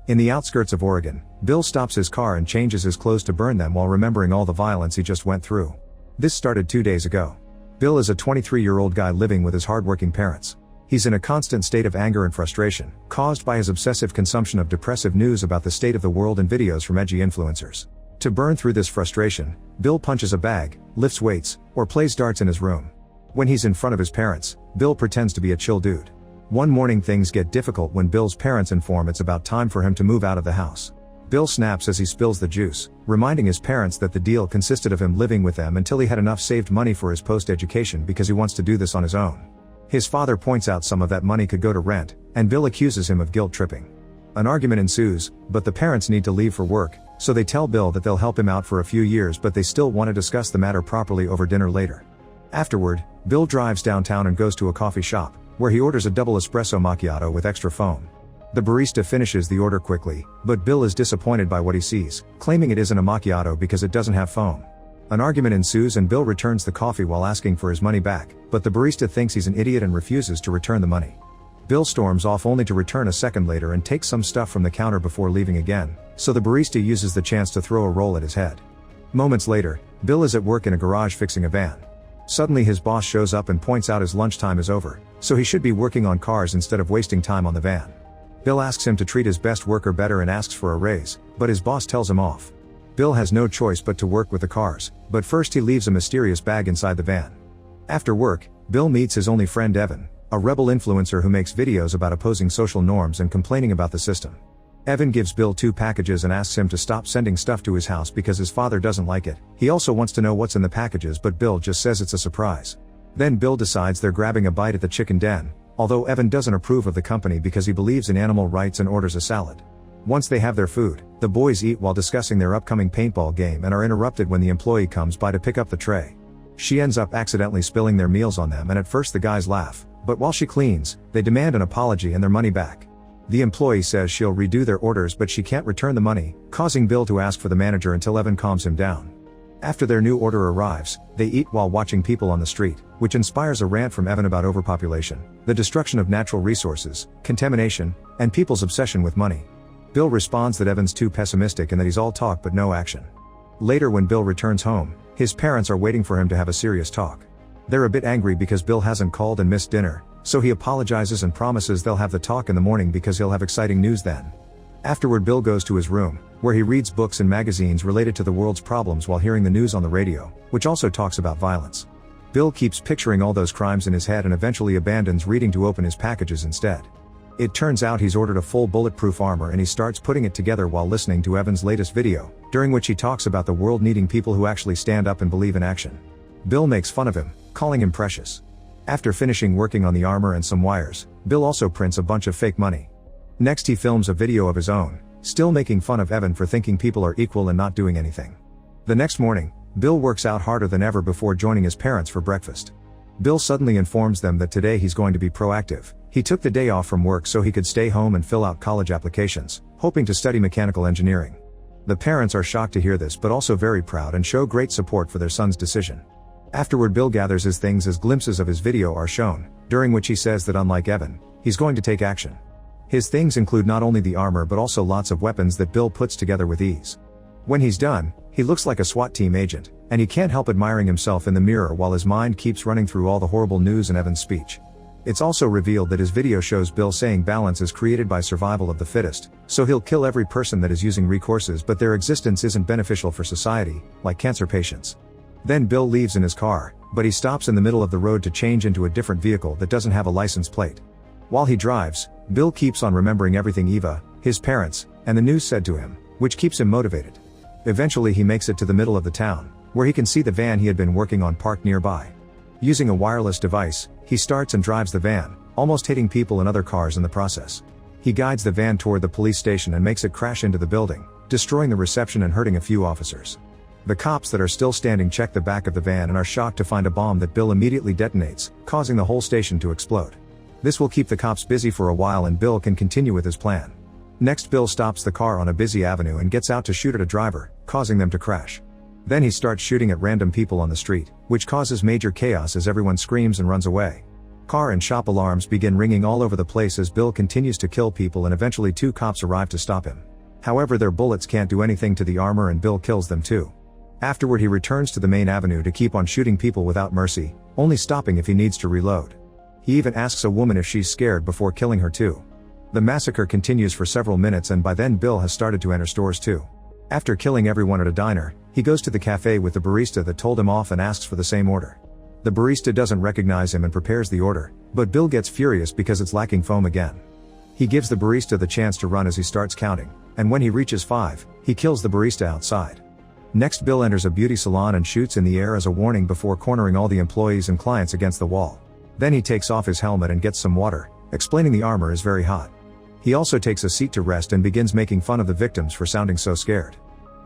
In the outskirts of Oregon, Bill stops his car and changes his clothes to burn them while remembering all the violence he just went through. This started 2 days ago. Bill is a 23-year-old guy living with his hardworking parents. He's in a constant state of anger and frustration, caused by his obsessive consumption of depressive news about the state of the world and videos from edgy influencers. To burn through this frustration, Bill punches a bag, lifts weights, or plays darts in his room. When he's in front of his parents, Bill pretends to be a chill dude. One morning things get difficult when Bill's parents inform it's about time for him to move out of the house. Bill snaps as he spills the juice, reminding his parents that the deal consisted of him living with them until he had enough saved money for his post-education because he wants to do this on his own. His father points out some of that money could go to rent, and Bill accuses him of guilt tripping. An argument ensues, but the parents need to leave for work, so they tell Bill that they'll help him out for a few years but they still want to discuss the matter properly over dinner later. Afterward, Bill drives downtown and goes to a coffee shop, where he orders a double espresso macchiato with extra foam. The barista finishes the order quickly, but Bill is disappointed by what he sees, claiming it isn't a macchiato because it doesn't have foam. An argument ensues and Bill returns the coffee while asking for his money back, but the barista thinks he's an idiot and refuses to return the money. Bill storms off only to return a second later and takes some stuff from the counter before leaving again, so the barista uses the chance to throw a roll at his head. Moments later, Bill is at work in a garage fixing a van. Suddenly his boss shows up and points out his lunchtime is over, so he should be working on cars instead of wasting time on the van. Bill asks him to treat his best worker better and asks for a raise, but his boss tells him off. Bill has no choice but to work with the cars, but first he leaves a mysterious bag inside the van. After work, Bill meets his only friend Evan, a rebel influencer who makes videos about opposing social norms and complaining about the system. Evan gives Bill 2 packages and asks him to stop sending stuff to his house because his father doesn't like it. He also wants to know what's in the packages but Bill just says it's a surprise. Then Bill decides they're grabbing a bite at the chicken den, although Evan doesn't approve of the company because he believes in animal rights and orders a salad. Once they have their food, the boys eat while discussing their upcoming paintball game and are interrupted when the employee comes by to pick up the tray. She ends up accidentally spilling their meals on them and at first the guys laugh, but while she cleans, they demand an apology and their money back. The employee says she'll redo their orders but she can't return the money, causing Bill to ask for the manager until Evan calms him down. After their new order arrives, they eat while watching people on the street, which inspires a rant from Evan about overpopulation, the destruction of natural resources, contamination, and people's obsession with money. Bill responds that Evan's too pessimistic and that he's all talk but no action. Later when Bill returns home, his parents are waiting for him to have a serious talk. They're a bit angry because Bill hasn't called and missed dinner, so he apologizes and promises they'll have the talk in the morning because he'll have exciting news then. Afterward Bill goes to his room, where he reads books and magazines related to the world's problems while hearing the news on the radio, which also talks about violence. Bill keeps picturing all those crimes in his head and eventually abandons reading to open his packages instead. It turns out he's ordered a full bulletproof armor and he starts putting it together while listening to Evan's latest video, during which he talks about the world needing people who actually stand up and believe in action. Bill makes fun of him, calling him precious. After finishing working on the armor and some wires, Bill also prints a bunch of fake money. Next he films a video of his own, still making fun of Evan for thinking people are equal and not doing anything. The next morning, Bill works out harder than ever before joining his parents for breakfast. Bill suddenly informs them that today he's going to be proactive. He took the day off from work so he could stay home and fill out college applications, hoping to study mechanical engineering. The parents are shocked to hear this but also very proud and show great support for their son's decision. Afterward Bill gathers his things as glimpses of his video are shown, during which he says that unlike Evan, he's going to take action. His things include not only the armor but also lots of weapons that Bill puts together with ease. When he's done, he looks like a SWAT team agent, and he can't help admiring himself in the mirror while his mind keeps running through all the horrible news in Evan's speech. It's also revealed that his video shows Bill saying balance is created by survival of the fittest, so he'll kill every person that is using recourses but their existence isn't beneficial for society, like cancer patients. Then Bill leaves in his car, but he stops in the middle of the road to change into a different vehicle that doesn't have a license plate. While he drives, Bill keeps on remembering everything Eva, his parents, and the news said to him, which keeps him motivated. Eventually he makes it to the middle of the town, where he can see the van he had been working on parked nearby. Using a wireless device, he starts and drives the van, almost hitting people and other cars in the process. He guides the van toward the police station and makes it crash into the building, destroying the reception and hurting a few officers. The cops that are still standing check the back of the van and are shocked to find a bomb that Bill immediately detonates, causing the whole station to explode. This will keep the cops busy for a while and Bill can continue with his plan. Next Bill stops the car on a busy avenue and gets out to shoot at a driver, causing them to crash. Then he starts shooting at random people on the street, which causes major chaos as everyone screams and runs away. Car and shop alarms begin ringing all over the place as Bill continues to kill people, and eventually 2 cops arrive to stop him. However, their bullets can't do anything to the armor and Bill kills them too. Afterward, he returns to the main avenue to keep on shooting people without mercy, only stopping if he needs to reload. He even asks a woman if she's scared before killing her too. The massacre continues for several minutes, and by then Bill has started to enter stores too. After killing everyone at a diner, he goes to the cafe with the barista that told him off and asks for the same order. The barista doesn't recognize him and prepares the order, but Bill gets furious because it's lacking foam again. He gives the barista the chance to run as he starts counting, and when he reaches 5, he kills the barista outside. Next, Bill enters a beauty salon and shoots in the air as a warning before cornering all the employees and clients against the wall. Then he takes off his helmet and gets some water, explaining the armor is very hot. He also takes a seat to rest and begins making fun of the victims for sounding so scared.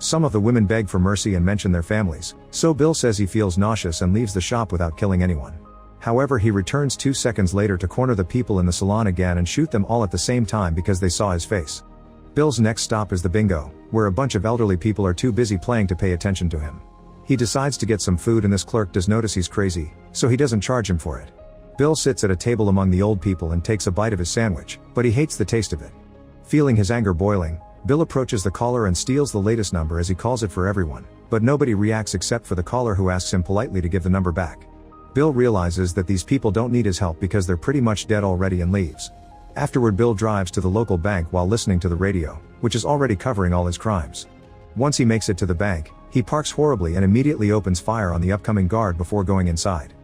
Some of the women beg for mercy and mention their families, so Bill says he feels nauseous and leaves the shop without killing anyone. However, he returns 2 seconds later to corner the people in the salon again and shoot them all at the same time because they saw his face. Bill's next stop is the bingo, where a bunch of elderly people are too busy playing to pay attention to him. He decides to get some food, and this clerk does notice he's crazy, so he doesn't charge him for it. Bill sits at a table among the old people and takes a bite of his sandwich, but he hates the taste of it. Feeling his anger boiling, Bill approaches the caller and steals the latest number as he calls it for everyone, but nobody reacts except for the caller, who asks him politely to give the number back. Bill realizes that these people don't need his help because they're pretty much dead already and leaves. Afterward, Bill drives to the local bank while listening to the radio, which is already covering all his crimes. Once he makes it to the bank, he parks horribly and immediately opens fire on the upcoming guard before going inside.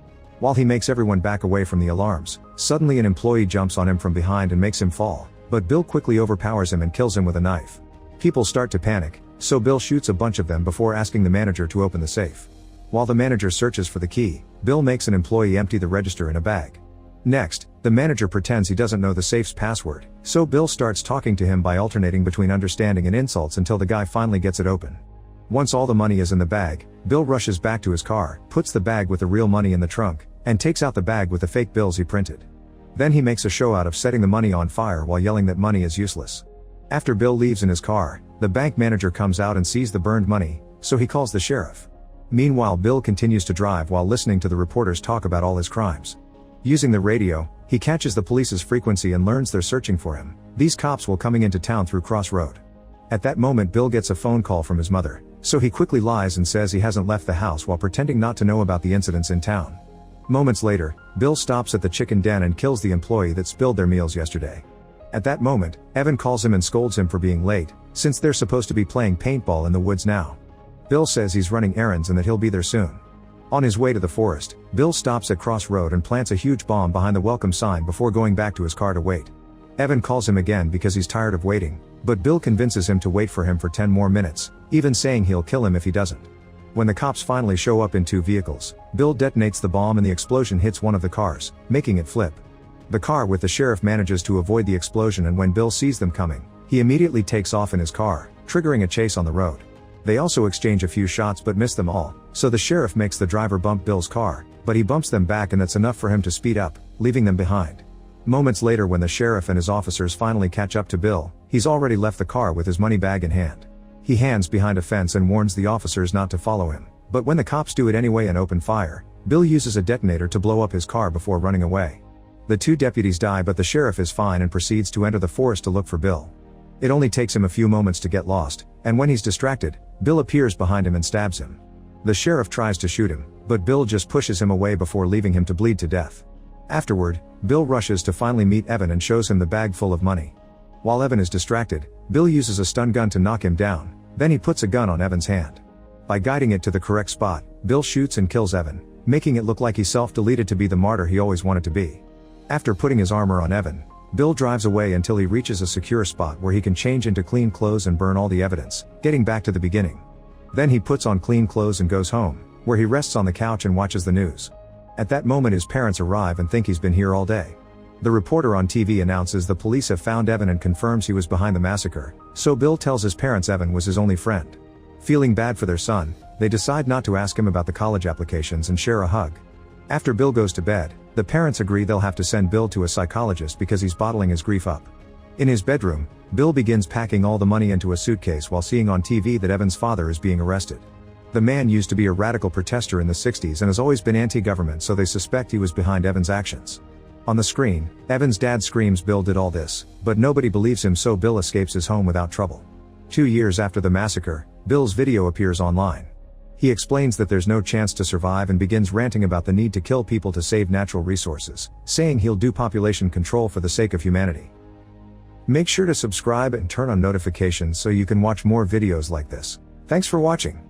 While he makes everyone back away from the alarms, suddenly an employee jumps on him from behind and makes him fall, but Bill quickly overpowers him and kills him with a knife. People start to panic, so Bill shoots a bunch of them before asking the manager to open the safe. While the manager searches for the key, Bill makes an employee empty the register in a bag. Next, the manager pretends he doesn't know the safe's password, so Bill starts talking to him by alternating between understanding and insults until the guy finally gets it open. Once all the money is in the bag, Bill rushes back to his car, puts the bag with the real money in the trunk, and takes out the bag with the fake bills he printed. Then he makes a show out of setting the money on fire while yelling that money is useless. After Bill leaves in his car, the bank manager comes out and sees the burned money, so he calls the sheriff. Meanwhile, Bill continues to drive while listening to the reporters talk about all his crimes. Using the radio, he catches the police's frequency and learns they're searching for him. These cops were coming into town through Cross Road. At that moment, Bill gets a phone call from his mother, so he quickly lies and says he hasn't left the house while pretending not to know about the incidents in town. Moments later, Bill stops at the chicken den and kills the employee that spilled their meals yesterday. At that moment, Evan calls him and scolds him for being late, since they're supposed to be playing paintball in the woods now. Bill says he's running errands and that he'll be there soon. On his way to the forest, Bill stops at Cross Road and plants a huge bomb behind the welcome sign before going back to his car to wait. Evan calls him again because he's tired of waiting, but Bill convinces him to wait for him for 10 more minutes, even saying he'll kill him if he doesn't. When the cops finally show up in 2 vehicles, Bill detonates the bomb and the explosion hits one of the cars, making it flip. The car with the sheriff manages to avoid the explosion, and when Bill sees them coming, he immediately takes off in his car, triggering a chase on the road. They also exchange a few shots but miss them all, so the sheriff makes the driver bump Bill's car, but he bumps them back and that's enough for him to speed up, leaving them behind. Moments later, when the sheriff and his officers finally catch up to Bill, he's already left the car with his money bag in hand. He hands behind a fence and warns the officers not to follow him, but when the cops do it anyway and open fire, Bill uses a detonator to blow up his car before running away. The 2 deputies die, but the sheriff is fine and proceeds to enter the forest to look for Bill. It only takes him a few moments to get lost, and when he's distracted, Bill appears behind him and stabs him. The sheriff tries to shoot him, but Bill just pushes him away before leaving him to bleed to death. Afterward, Bill rushes to finally meet Evan and shows him the bag full of money. While Evan is distracted, Bill uses a stun gun to knock him down, then he puts a gun on Evan's hand. By guiding it to the correct spot, Bill shoots and kills Evan, making it look like he self-deleted to be the martyr he always wanted to be. After putting his armor on Evan, Bill drives away until he reaches a secure spot where he can change into clean clothes and burn all the evidence, getting back to the beginning. Then he puts on clean clothes and goes home, where he rests on the couch and watches the news. At that moment, his parents arrive and think he's been here all day. The reporter on TV announces the police have found Evan and confirms he was behind the massacre, so Bill tells his parents Evan was his only friend. Feeling bad for their son, they decide not to ask him about the college applications and share a hug. After Bill goes to bed, the parents agree they'll have to send Bill to a psychologist because he's bottling his grief up. In his bedroom, Bill begins packing all the money into a suitcase while seeing on TV that Evan's father is being arrested. The man used to be a radical protester in the 60s and has always been anti-government, so they suspect he was behind Evan's actions. On the screen, Evan's dad screams Bill did all this, but nobody believes him, so Bill escapes his home without trouble. 2 years after the massacre, Bill's video appears online. He explains that there's no chance to survive and begins ranting about the need to kill people to save natural resources, saying he'll do population control for the sake of humanity. Make sure to subscribe and turn on notifications so you can watch more videos like this. Thanks for watching.